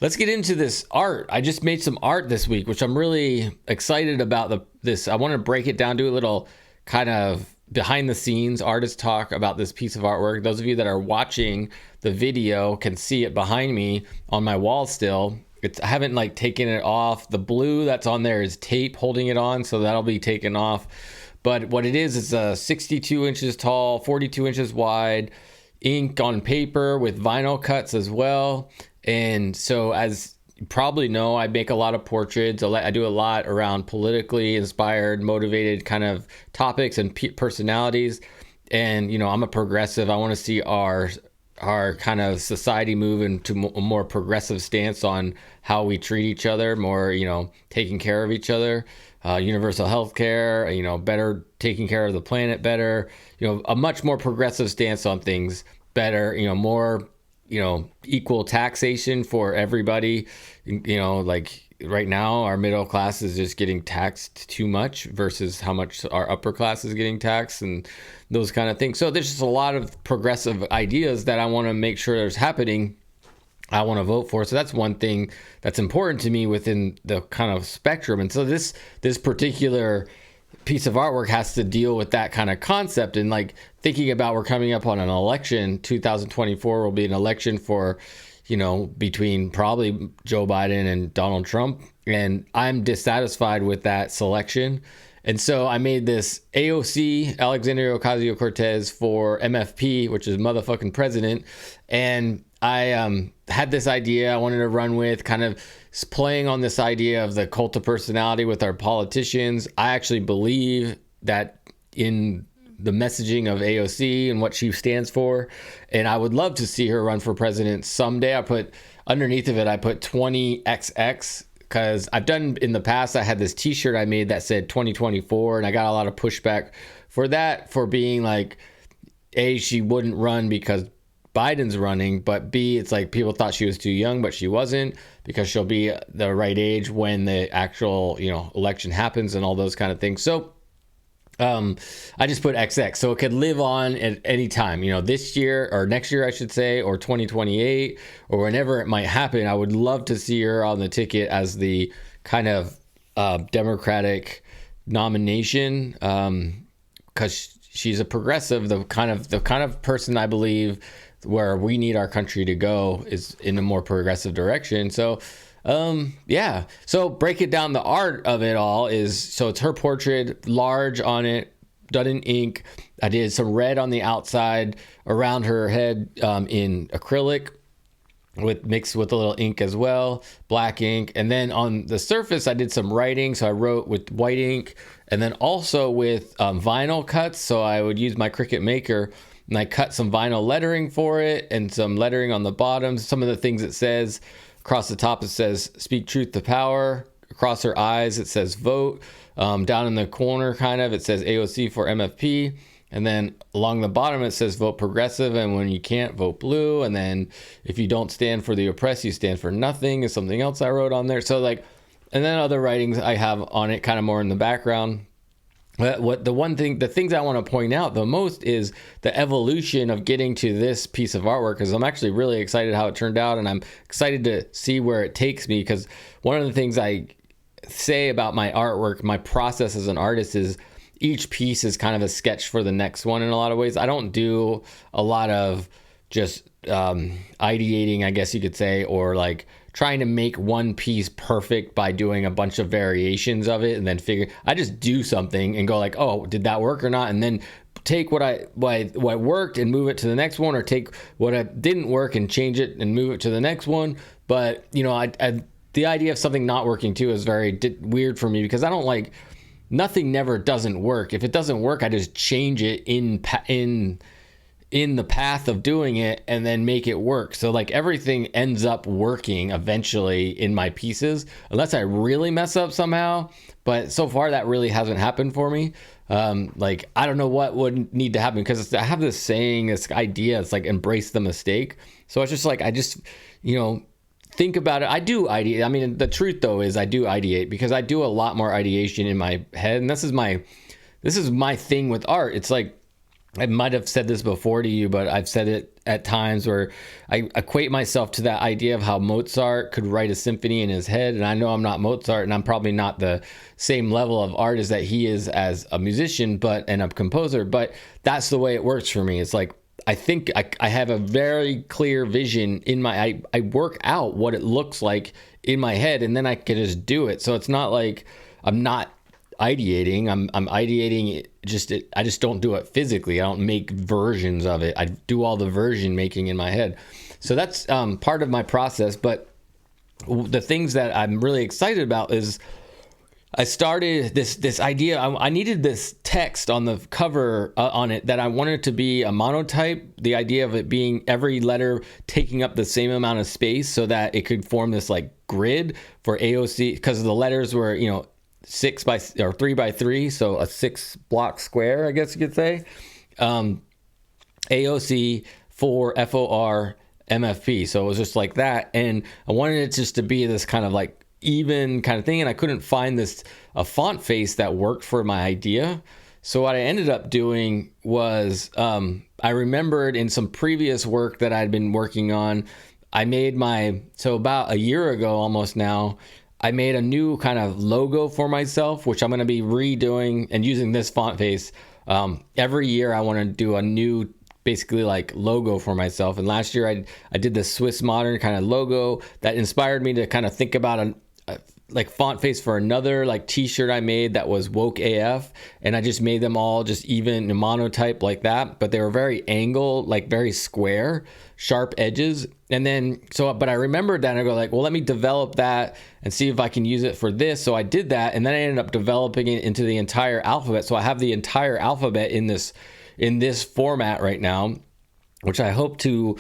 let's get into this art. I just made some art this week, which I'm really excited about. This I want to break it down, do a little kind of behind the scenes artist talk about this piece of artwork. Those of you that are watching the video can see it behind me on my wall still. I haven't like taken it off. The blue that's on there is tape holding it on, so that'll be taken off. But what it is a 62 inches tall, 42 inches wide, ink on paper with vinyl cuts as well. And so, as you probably know, I make a lot of portraits. I do a lot around politically inspired, motivated kind of topics and personalities. And, you know, I'm a progressive. I want to see our kind of society move into a more progressive stance on how we treat each other, more, you know, taking care of each other, universal health care, you know, better taking care of the planet better, you know, a much more progressive stance on things, better, you know, more, you know, equal taxation for everybody. You know, like right now our middle class is just getting taxed too much versus how much our upper class is getting taxed and those kind of things. So there's just a lot of progressive ideas that I want to make sure there's happening. I want to vote for. So that's one thing that's important to me within the kind of spectrum. And so this particular piece of artwork has to deal with that kind of concept. And like thinking about, we're coming up on an election. 2024 will be an election for, you know, between probably Joe Biden and Donald Trump. And I'm dissatisfied with that selection. And so I made this AOC, Alexandria Ocasio-Cortez, for MFP, which is motherfucking president. And I had this idea I wanted to run with, kind of playing on this idea of the cult of personality with our politicians. I actually believe that in the messaging of AOC and what she stands for. And I would love to see her run for president someday. I put underneath of it, I put 20XX. Because I've done in the past, I had this t-shirt I made that said 2024, and I got a lot of pushback for that, for being like, A, she wouldn't run because Biden's running, but B, it's like people thought she was too young, but she wasn't, because she'll be the right age when the actual, you know, election happens and all those kind of things. So I just put XX, so it could live on at any time, you know, this year or next year, I should say, or 2028, or whenever it might happen. I would love to see her on the ticket as the kind of Democratic nomination, because she's a progressive, the kind of person I believe where we need our country to go is in a more progressive direction. So yeah. So break it down. The art of it all is, so it's her portrait, large on it, done in ink. I did some red on the outside around her head in acrylic, mixed with a little ink as well, black ink. And then on the surface, I did some writing. So I wrote with white ink, and then also with vinyl cuts. So I would use my Cricut Maker, and I cut some vinyl lettering for it and some lettering on the bottom. Some of the things it says. Across the top, it says "Speak truth to power." Across her eyes, it says "Vote." Down in the corner, kind of, it says AOC for MFP. And then along the bottom, it says "Vote progressive." And when you can't, vote blue. And then if you don't stand for the oppressed, you stand for nothing, is something else I wrote on there. So like, and then other writings I have on it, kind of more in the background. The things I want to point out the most is the evolution of getting to this piece of artwork, because I'm actually really excited how it turned out, and I'm excited to see where it takes me. Because one of the things I say about my artwork, my process as an artist, is each piece is kind of a sketch for the next one in a lot of ways. I don't do a lot of just ideating, I guess you could say, or like trying to make one piece perfect by doing a bunch of variations of it and then I just do something and go like, oh, did that work or not? And then take what worked and move it to the next one, or take what didn't work and change it and move it to the next one. But, you know, the idea of something not working too is very weird for me, because I don't like, nothing never doesn't work. If it doesn't work, I just change it in the path of doing it and then make it work. So like everything ends up working eventually in my pieces, unless I really mess up somehow. But so far that really hasn't happened for me. Like, I don't know what would need to happen, because I have this saying, this idea, it's like embrace the mistake. So it's just like, you know, think about it. I do ideate. I mean, the truth though is I do ideate, because I do a lot more ideation in my head. And this is my thing with art. It's like, I might have said this before to you, but I've said it at times where I equate myself to that idea of how Mozart could write a symphony in his head. And I know I'm not Mozart, and I'm probably not the same level of artist that he is as a musician, and a composer, but that's the way it works for me. It's like, I think I have a very clear vision in I work out what it looks like in my head, and then I can just do it. So it's not like I'm not ideating. I'm ideating I just don't do it physically. I don't make versions of it. I do all the version making in my head. So that's part of my process. But the things that I'm really excited about is I started this idea. I needed this text on the cover on it that I wanted to be a monotype. The idea of it being every letter taking up the same amount of space so that it could form this like grid for AOC, because the letters were 3 by 3, so a 6 block square, I guess you could say. AOC for FOR MFP. So it was just like that, and I wanted it just to be this kind of like even kind of thing, and I couldn't find a font face that worked for my idea. So what I ended up doing was I remembered in some previous work that I'd been working on, I made about a year ago almost now, I made a new kind of logo for myself, which I'm going to be redoing and using this font face. Every year I want to do a new basically like logo for myself. And last year I did the Swiss Modern kind of logo that inspired me to kind of think about a like font face for another like t-shirt I made that was woke AF, and I just made them all just even monotype like that, but they were very angled, like very square, sharp edges. And then but I remembered that, and I go like, well, let me develop that and see if I can use it for this. So I did that, and then I ended up developing it into the entire alphabet. So I have the entire alphabet in this format right now, which I hope to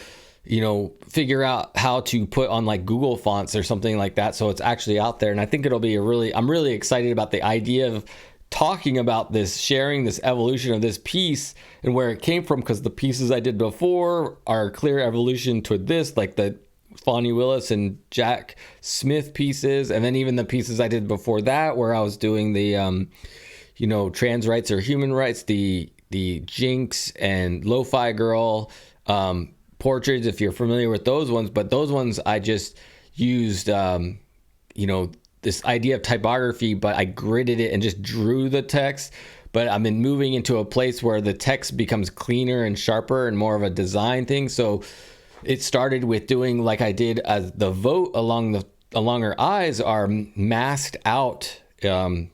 figure out how to put on like Google Fonts or something like that, so it's actually out there. And I think it'll be I'm really excited about the idea of talking about this, sharing this evolution of this piece and where it came from, because the pieces I did before are a clear evolution to this, like the Fonnie Willis and Jack Smith pieces, and then even the pieces I did before that where I was doing the trans rights or human rights, the Jinx and Lo-Fi Girl portraits, if you're familiar with those ones. But those ones I just used this idea of typography, but I gridded it and just drew the text. But I've been moving into a place where the text becomes cleaner and sharper and more of a design thing. So it started with doing like I did the vote along her eyes are masked out and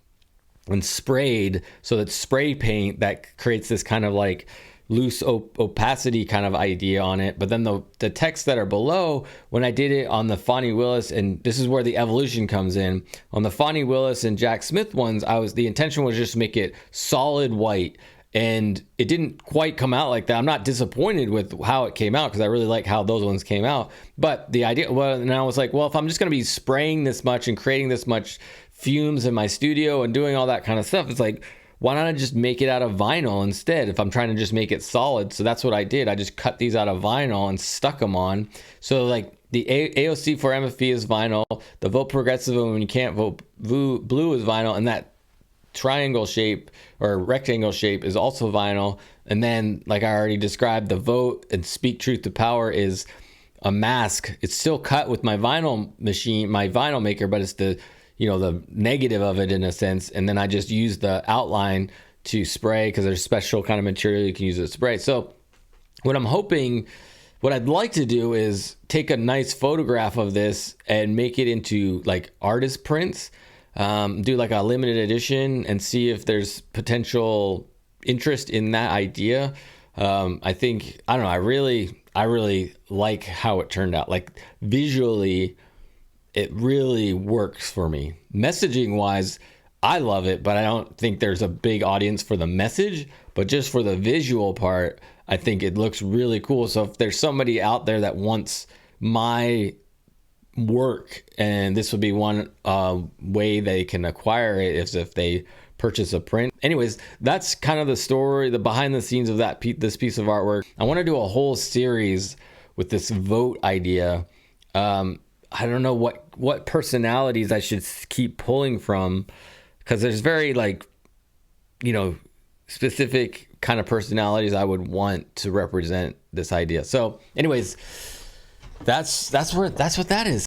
sprayed, so that spray paint that creates this kind of like loose opacity kind of idea on it. But then the text that are below, when I did it on the Fonnie Willis, and this is where the evolution comes in, on the Fonnie Willis and Jack Smith ones, the intention was just to make it solid white, and it didn't quite come out like that. I'm not disappointed with how it came out, because I really like how those ones came out. But the idea, and I was like, well, if I'm just going to be spraying this much and creating this much fumes in my studio and doing all that kind of stuff, it's like, why not just make it out of vinyl instead if I'm trying to just make it solid? So that's what I did. I just cut these out of vinyl and stuck them on. So like the AOC for MFP is vinyl, the Vote Progressive when you can't vote blue is vinyl, and that triangle shape or rectangle shape is also vinyl. And then, like I already described, the Vote and Speak Truth to Power is a mask. It's still cut with my vinyl machine, my vinyl maker, but it's the negative of it in a sense. And then I just use the outline to spray, because there's special kind of material you can use to spray. So what I'd like to do is take a nice photograph of this and make it into like artist prints, do like a limited edition, and see if there's potential interest in that idea. I really like how it turned out. Like visually, it really works for me. Messaging wise, I love it, but I don't think there's a big audience for the message. But just for the visual part, I think it looks really cool. So if there's somebody out there that wants my work, and this would be one way they can acquire it, is if they purchase a print. Anyways, that's kind of the story, the behind the scenes of this piece of artwork. I want to do a whole series with this vote idea. I don't know what personalities I should keep pulling from, because there's very specific kind of personalities I would want to represent this idea. So anyways, that's what that is.